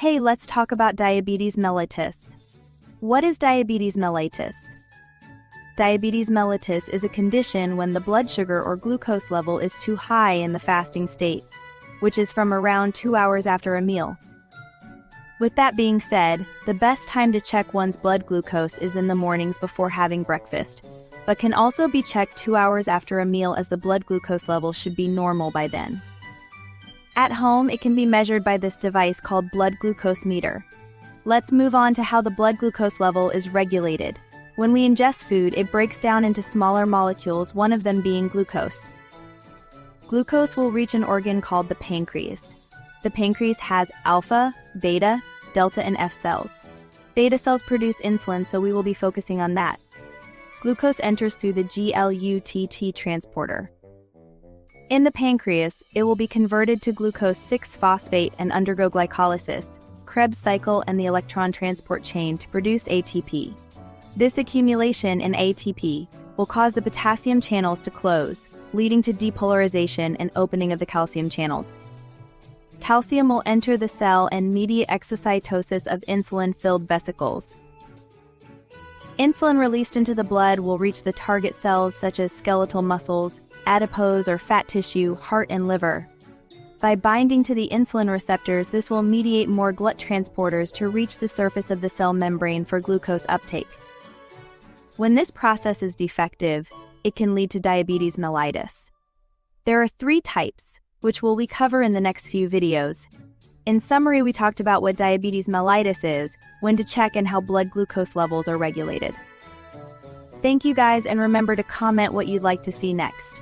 Hey, let's talk about diabetes mellitus. What is diabetes mellitus? Diabetes mellitus is a condition when the blood sugar or glucose level is too high in the fasting state, which is from around 2 hours after a meal. With that being said, the best time to check one's blood glucose is in the mornings before having breakfast, but can also be checked 2 hours after a meal as the blood glucose level should be normal by then. At home, it can be measured by this device called blood glucose meter. Let's move on to how the blood glucose level is regulated. When we ingest food, it breaks down into smaller molecules, one of them being glucose. Glucose will reach an organ called the pancreas. The pancreas has alpha, beta, delta, and F cells. Beta cells produce insulin, so we will be focusing on that. Glucose enters through the GLUTT transporter. In the pancreas, it will be converted to glucose 6-phosphate and undergo glycolysis, Krebs cycle, and the electron transport chain to produce ATP. This accumulation in ATP will cause the potassium channels to close, leading to depolarization and opening of the calcium channels. Calcium will enter the cell and mediate exocytosis of insulin-filled vesicles. Insulin released into the blood will reach the target cells such as skeletal muscles, adipose or fat tissue, heart, and liver. By binding to the insulin receptors, this will mediate more GLUT transporters to reach the surface of the cell membrane for glucose uptake. When this process is defective, it can lead to diabetes mellitus. There are 3 types, which we cover in the next few videos. In summary, we talked about what diabetes mellitus is, when to check, and how blood glucose levels are regulated. Thank you guys, and remember to comment what you'd like to see next.